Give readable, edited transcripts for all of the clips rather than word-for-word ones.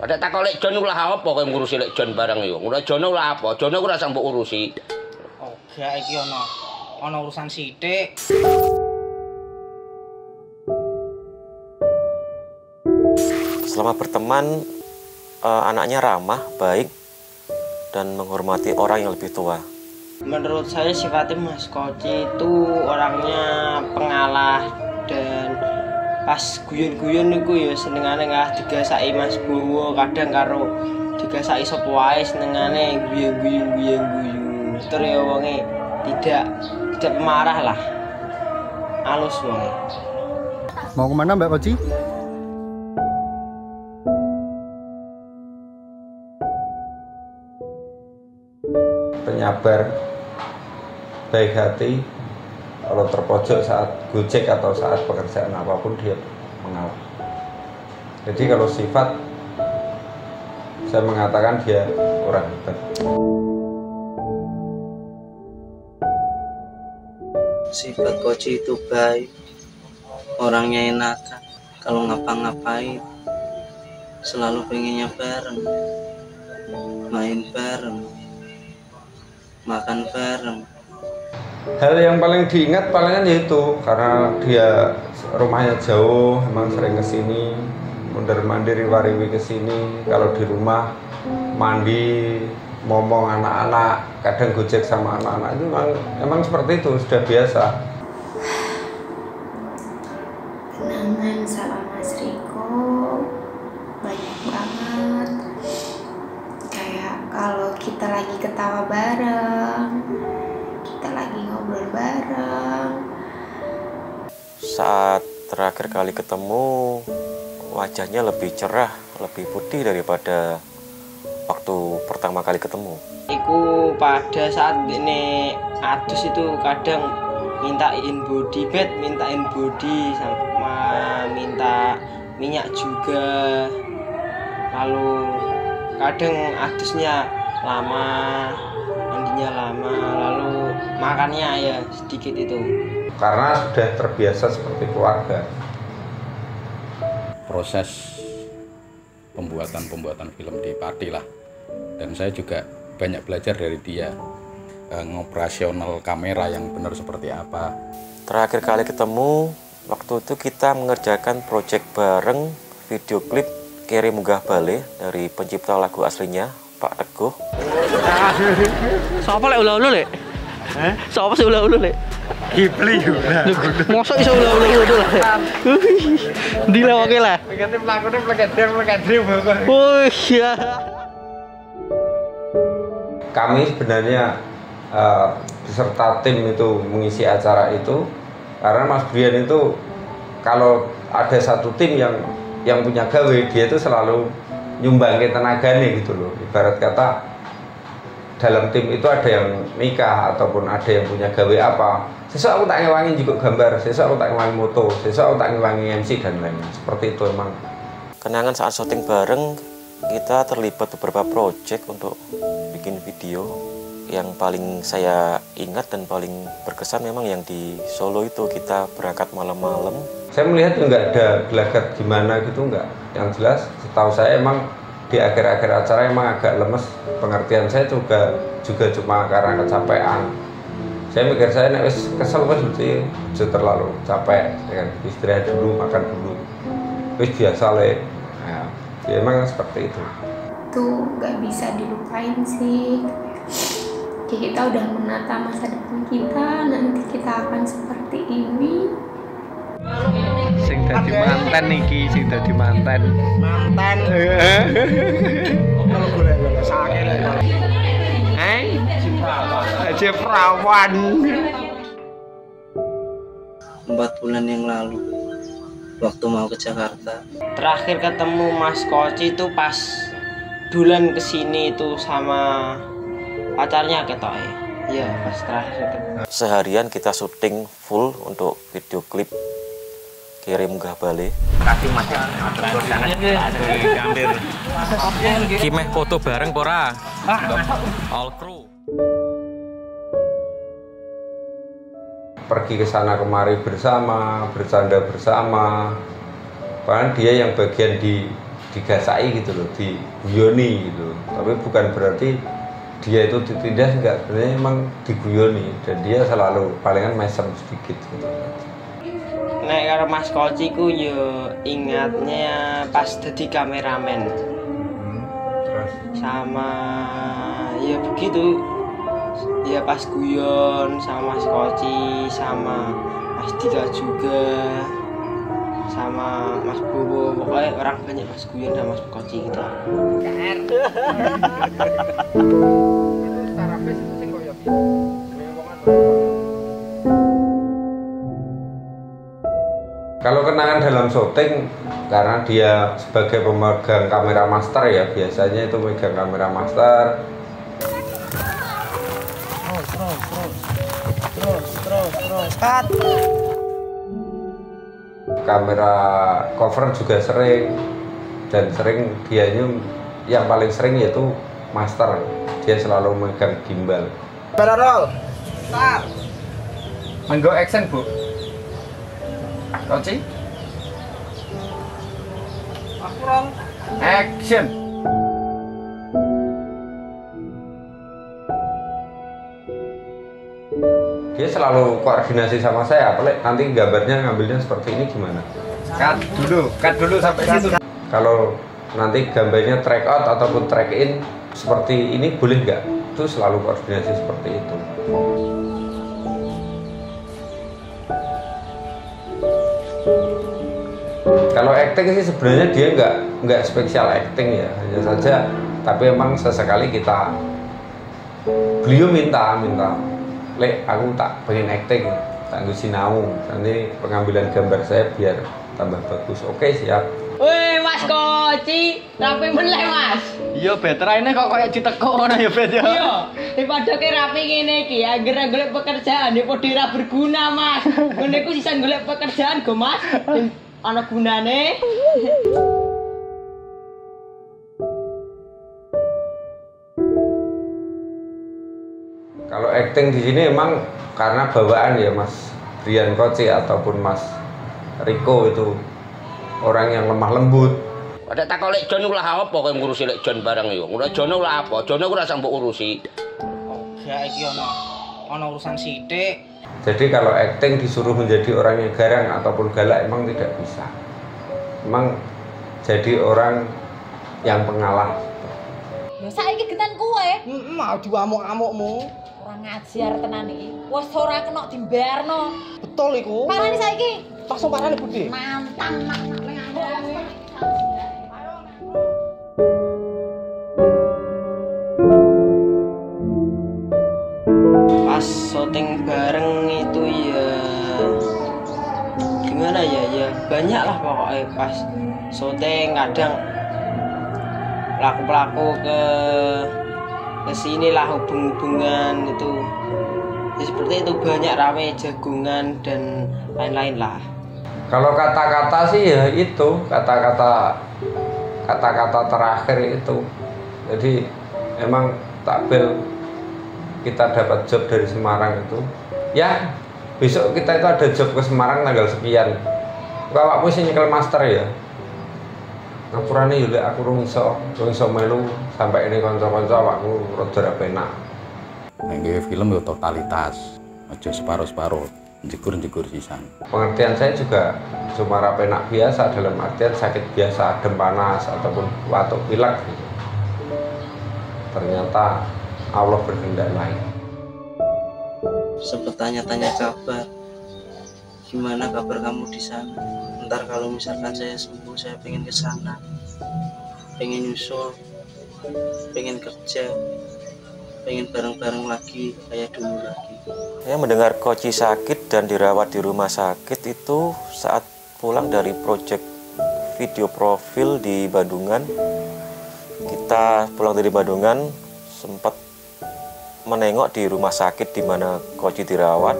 Ada tak lek Jon lah apa kowe ngurusi lek Jon bareng yo. Ora Jon lah apa? Jon ora sang mbok urusi. Oke, iki ana urusan sithik. Selama berteman, anaknya ramah, baik, dan menghormati orang yang lebih tua. Menurut saya sifatnya Mas Koci itu orangnya pengalah dan pas guyon-guyon niku ya senengane nggak digasaki Mas Bowo, kadang karo digasaki sapa wae senengane guyon-guyon. Terus ya wonge tidak pemarah lah. Halus wonge. Mau kemana Mbak Koci? Penyabar, baik hati. Kalau terpojok saat gojek atau saat pekerjaan apapun dia mengalah. Jadi kalau sifat, saya mengatakan dia orang hebat. Sifat Koci itu baik, orangnya enakan. Kalau ngapa-ngapain selalu pengennya bareng, main bareng, makan bareng. Hal yang paling diingat palingan yaitu karena dia rumahnya jauh, emang sering kesini, mondar-mandir riwa-riwi kesini. Kalau di rumah mandi, ngomong anak-anak, kadang gojek sama anak-anak itu emang seperti itu, sudah biasa. Kenangan sama Mas Riko banyak banget. Kayak kalau kita lagi ketawa bareng, kita lagi ngobrol bareng. Saat terakhir kali ketemu, wajahnya lebih cerah, lebih putih daripada waktu pertama kali ketemu. Iku pada saat ini adus itu kadang mintain body bath, mintain body sama minta minyak juga. Lalu kadang adusnya lama, mandinya lama, lalu makannya ya sedikit itu. Karena sudah terbiasa seperti keluarga. Proses pembuatan film di Pati lah, dan saya juga banyak belajar dari dia, ngoperasional kamera yang benar seperti apa. Terakhir kali ketemu, waktu itu kita mengerjakan proyek bareng video klip Kiri Munggah Bale dari pencipta lagu aslinya, Pak Teguh. Siapa lek ulah-ulah lek? Siapa sih ulah-ulah lek? Kipli juga. Mosok iso ulah-ulah lek? Dile oke lah. Ganti pelakune plekedrim pokoknya. Oh iya. Kami sebenarnya beserta tim itu mengisi acara itu karena Mas Brian itu kalau ada satu tim yang punya gawe, dia itu selalu nyumbangin tenaganya gitu loh. Ibarat kata dalam tim itu ada yang nikah ataupun ada yang punya gawe apa, sesuk aku tak ngewangi juga gambar, sesuk aku tak ngewangi moto, sesuk aku tak ngewangi MC dan lain-lain. Seperti itu emang. Kenangan saat syuting bareng, kita terlibat beberapa proyek untuk bikin video. Yang paling saya ingat dan paling berkesan memang yang di Solo itu, kita berangkat malam-malam. Saya melihat nggak ada gelagat gimana gitu, nggak. Yang jelas setahu saya emang di akhir-akhir acara emang agak lemes. Pengertian saya juga cuma karena kecapean. Saya mikir saya nek wis kesel wis sudah terlalu capek, ya kan? Istirahat dulu, makan dulu. Wis biasa le. Nah, ya emang seperti itu. Tuh nggak bisa dilupain sih. Kita udah menata masa depan kita, nanti kita akan seperti ini. Sing dadi manten iki, sing dadi manten. Mantan. Kalau boleh sakit. Aja perawan. 4 bulan yang lalu, waktu mau ke Jakarta. Terakhir ketemu Mas Koci itu pas bulan kesini itu sama pacarnya ketok ya. Iya, pas terakhir itu. Seharian kita syuting full untuk video klip Kiri Munggah Bale. Kasih Mas ya. Kimeh foto bareng pora. All crew. Pergi ke sana kemari bersama, bercanda bersama. Bahkan dia yang bagian di digasai gitu loh, diguyoni gitu. Tapi bukan berarti dia itu ditindas, enggak, sebenarnya emang diguyoni dan dia selalu palingan mesem sedikit gitu. Nek karo Mas Koci ku yo ingatnya pas jadi kameramen. Sama ya begitu. Ya pas guyon sama Mas Koci, sama Mas Dika juga, sama Mas Bowo, pokoknya orang banyak Mas guyon sama Mas Koci gitu. Kalau kenangan dalam syuting, karena dia sebagai pemegang kamera master ya, biasanya itu megang kamera master. Terus. Kamera cover juga sering, dan sering dianya yang paling sering yaitu master. Dia selalu megang gimbal. Kamera roll. Start. Manggo action, Bu. Koci. Aku roll. Action. Dia selalu koordinasi sama saya, apalagi nanti gambarnya ngambilnya seperti ini gimana? Cut dulu sampai situ. Kalau nanti gambarnya track out ataupun track in seperti ini boleh nggak? Itu selalu koordinasi seperti itu. Kalau acting sih sebenarnya dia nggak spesial acting ya, hanya saja. Tapi emang sesekali beliau minta, Lek, aku tak pengen acting, tak sinau. Nanti pengambilan gambar saya biar tambah bagus. Oke, siap. Wih, Mas Koci, rapi meneh, Mas. Iya, better ini kok kayak ditekuk ngono ya, Bet ya. Iya, daripada ke rapi ngene iki, anggere golek pekerjaan ya padha ora berguna, Mas. Ngene ku sisan golek pekerjaan go, Mas. Ana gunane. Kalau acting di sini emang karena bawaan ya Mas Brian Koci ataupun Mas Riko itu orang yang lemah lembut. Ada tak lek Jon ulah apa kowe ngurusi lek Jon barang yo. Ngono Jon ulah apa? Jon ora sang mbok urusi. Oke, iki ono urusan sithik. Jadi kalau acting disuruh menjadi orang yang garang ataupun galak emang tidak bisa. Emang jadi orang yang pengalah. Ya saiki getan kowe. Mau diamuk-amukmu. Ora ngajar tenan iki. Wes ora kena dimbayarno. Betul iku. Parani saiki. Langsung parani Budi. Nantang nak Pas syuting bareng itu ya gimana ya banyak lah pokoknya pas syuting kadang pelaku-pelaku ke sini lah hubungan itu ya seperti itu, banyak rame jagungan dan lain-lain lah. Kalau kata-kata sih ya itu kata-kata terakhir itu. Jadi emang takbel kita dapat job dari Semarang itu. Ya besok kita itu ada job ke Semarang tanggal sekian. Awakmu sing nyekel master ya. Ngapurane yo lek aku rung iso melu sampai ini kanca-kanca awakku rada ra penak. Nek film yo totalitas, aja separo-separo, jegur-jegur sisan. Pengertian saya juga cuma ra penak biasa dalam artian sakit biasa, demam panas ataupun batuk pilek gitu. Ternyata Allah berkehendak lain. Sempat tanya-tanya kabar. Gimana kabar kamu di sana? Ntar kalau misalkan saya sembuh, saya pengen ke sana. Pengen nyusul, pengen kerja, pengen bareng-bareng lagi kayak dulu lagi. Saya mendengar Koci sakit dan dirawat di rumah sakit itu saat pulang dari proyek video profil di Bandungan. Kita pulang dari Bandungan sempat menengok di rumah sakit di mana Koci dirawat.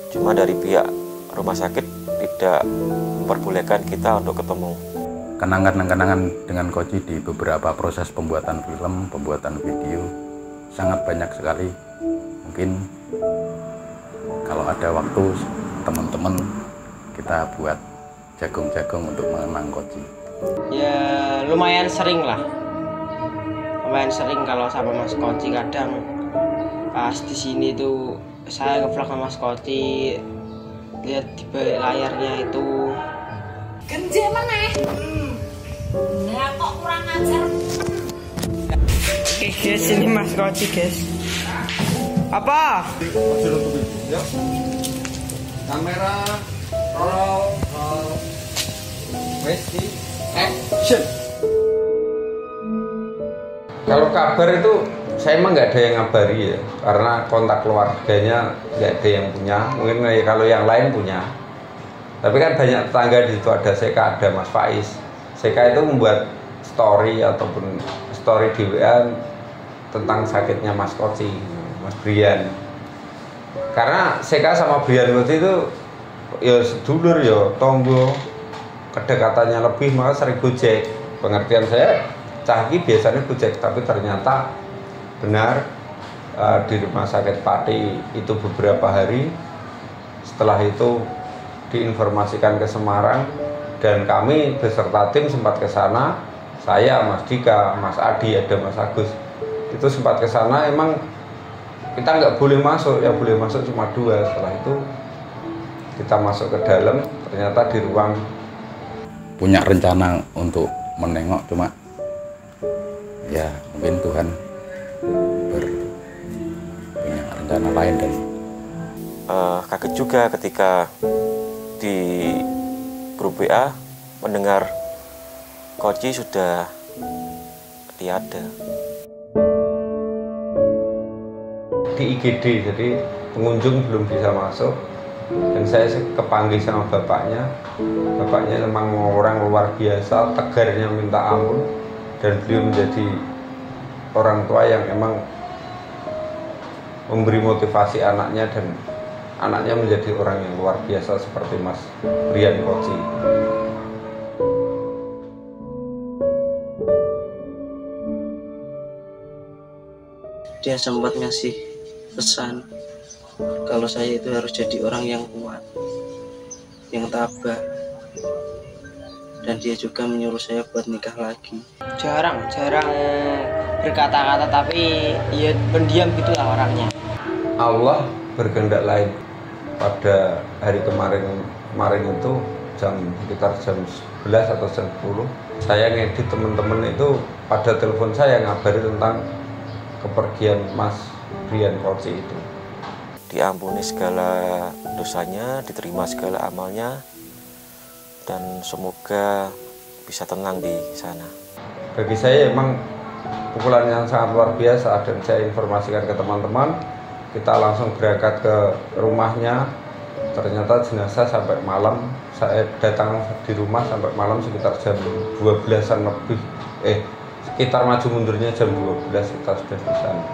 Cuma dari pihak rumah sakit tidak memperbolehkan kita untuk ketemu. Kenangan-kenangan dengan Koci di beberapa proses pembuatan film, pembuatan video sangat banyak sekali. Mungkin kalau ada waktu teman-teman kita buat jagung-jagung untuk mengenang Koci. Ya lumayan sering lah. Lumayan sering kalau sama Mas Koci. Kadang pas di sini tuh saya ngevlog sama Mas Koci, lihat di balik layarnya itu Genje maneh. Nah kok kurang ajar. Oke guys, ini Mas Koci guys. Apa? Kamera roll Westi action. Kalau kabar itu saya emang nggak ada yang ngabari ya, karena kontak keluarganya nggak ada yang punya. Mungkin kalau yang lain punya. Tapi kan banyak tetangga di situ, ada Seka, ada Mas Faiz. Seka itu membuat story ataupun story di WA tentang sakitnya Mas Koci, Mas Brian. Karena Seka sama Brian Koci itu ya sedulur ya, tonggo, kedekatannya lebih, maka sering gojek. Pengertian saya, Cahki biasanya gojek, tapi ternyata benar di rumah sakit Pati itu beberapa hari. Setelah itu diinformasikan ke Semarang dan kami beserta tim sempat ke sana. Saya, Mas Dika, Mas Adi, ada Mas Agus. Itu sempat ke sana. Emang kita nggak boleh masuk, yang boleh masuk cuma 2. Setelah itu kita masuk ke dalam, ternyata di ruang punya rencana untuk menengok, cuma ya mungkin Tuhan punya rencana lain. Dan kaget juga ketika di grup WA mendengar Koci sudah tiada di IGD, jadi pengunjung belum bisa masuk. Dan saya kepanggil sama bapaknya. Bapaknya memang orang luar biasa, tegarnya minta ampun. Dan beliau menjadi orang tua yang emang memberi motivasi anaknya, dan anaknya menjadi orang yang luar biasa seperti Mas Brian Koci. Dia sempat ngasih pesan kalau saya itu harus jadi orang yang kuat, yang tabah, dan dia juga menyuruh saya buat nikah lagi. Jarang berkata-kata, tapi ya pendiam gitulah orangnya. Allah berkehendak lain. Pada hari kemarin itu sekitar jam 11 atau jam 10, saya ngedit, teman-teman itu pada telepon saya ngabari tentang kepergian Mas Brian Koci itu. Diampuni segala dosanya, diterima segala amalnya, dan semoga bisa tenang di sana. Bagi saya emang pukulan yang sangat luar biasa, dan saya informasikan ke teman-teman. Kita langsung berangkat ke rumahnya. Ternyata jenazah sampai malam, saya datang di rumah sampai malam sekitar jam 12-an lebih. Sekitar maju mundurnya jam 12 kita sudah di sana.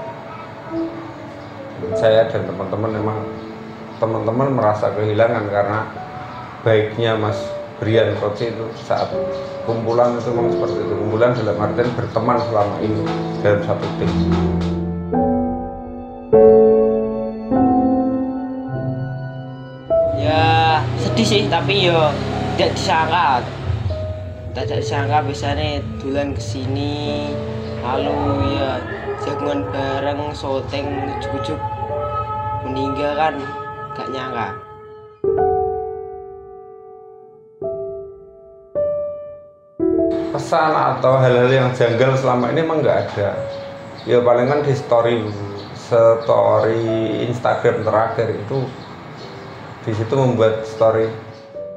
Saya dan teman-teman memang teman-teman merasa kehilangan, karena baiknya Mas Brian Koci itu saat kumpulan itu memang seperti itu. Kumpulan dalam artian berteman selama ini dalam satu tim. Ya sedih sih, tapi yo tidak disangka biasanya dulan kesini, lalu ya jagungan bareng, syuting, ujuk-ujuk meninggal kan, gak nyangka. Pesan atau hal-hal yang janggal selama ini emang nggak ada. Ya paling kan di story Instagram terakhir itu, di situ membuat story.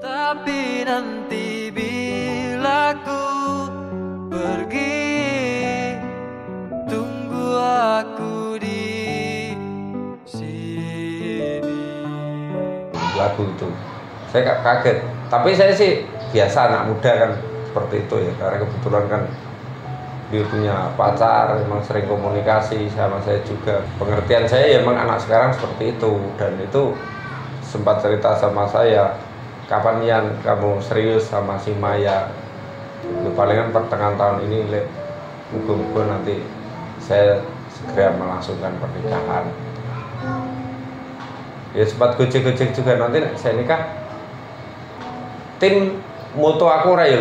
Tapi nanti bila ku pergi, tunggu aku di sini. Lagu itu saya kaget, tapi saya sih biasa, anak muda kan seperti itu ya, karena kebetulan kan dia punya pacar, memang sering komunikasi sama saya juga. Pengertian saya ya emang anak sekarang seperti itu, dan itu sempat cerita sama saya, kapan Yan kamu serius sama si Maya? Itu palingan pertengahan tahun ini, mudah-mudahan nanti saya segera melangsungkan pernikahan. Ya sempat gojek-gojek juga, nanti saya nikah tim moto aku ora ya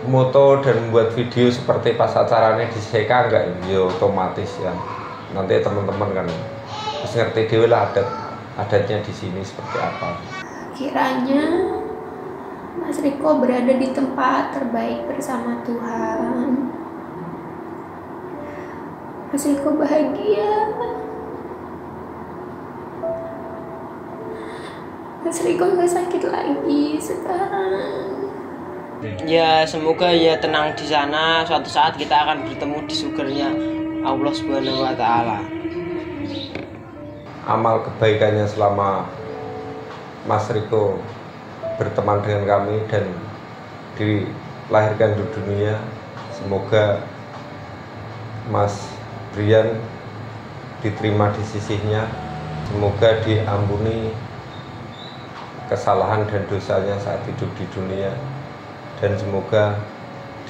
moto dan membuat video seperti pas acaranya di SEKA enggak, ya otomatis ya. Nanti teman-teman kan harus ngerti dewe lah adatnya di sini seperti apa. Kiranya Mas Riko berada di tempat terbaik bersama Tuhan. Mas Riko bahagia. Mas Riko gak sakit lagi sekarang. Ya semoga ya tenang di sana, suatu saat kita akan bertemu di surganya Allah Subhanahu wa taala. Amal kebaikannya selama Mas Riko berteman dengan kami dan dilahirkan di dunia, semoga Mas Brian diterima di sisinya, semoga diampuni kesalahan dan dosanya saat hidup di dunia, dan semoga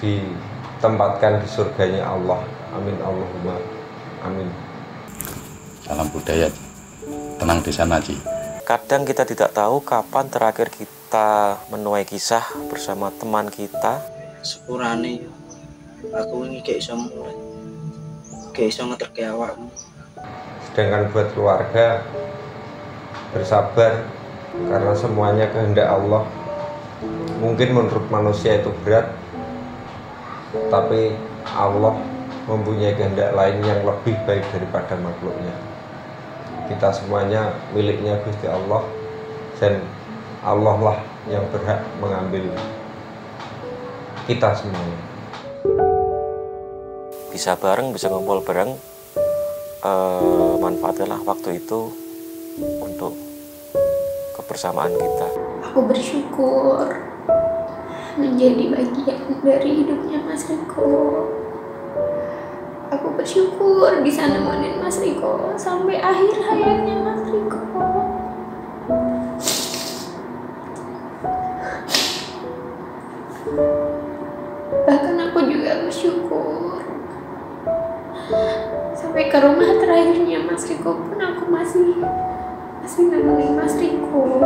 ditempatkan di surganya Allah. Amin Allahumma amin. Salam budaya, tenang di sana Ci. Kadang kita tidak tahu kapan terakhir kita menuai kisah bersama teman kita. Sepurane aku ini gak iso mulai, gak iso ngeterke awakmu. Sedangkan buat keluarga, bersabar karena semuanya kehendak Allah. Mungkin menurut manusia itu berat, tapi Allah mempunyai kehendak lain yang lebih baik daripada makhluknya. Kita semuanya miliknya Gusti Allah, dan Allah lah yang berhak mengambil kita semuanya. Bisa bareng, bisa ngumpul bareng, manfaatkanlah waktu itu untuk kebersamaan kita. Aku bersyukur menjadi bagian dari hidupnya Mas Riko. Aku bersyukur bisa nemenin Mas Riko sampai akhir hayatnya Mas Riko. Bahkan aku juga bersyukur sampai ke rumah terakhirnya Mas Riko pun aku masih nemenin Mas Riko.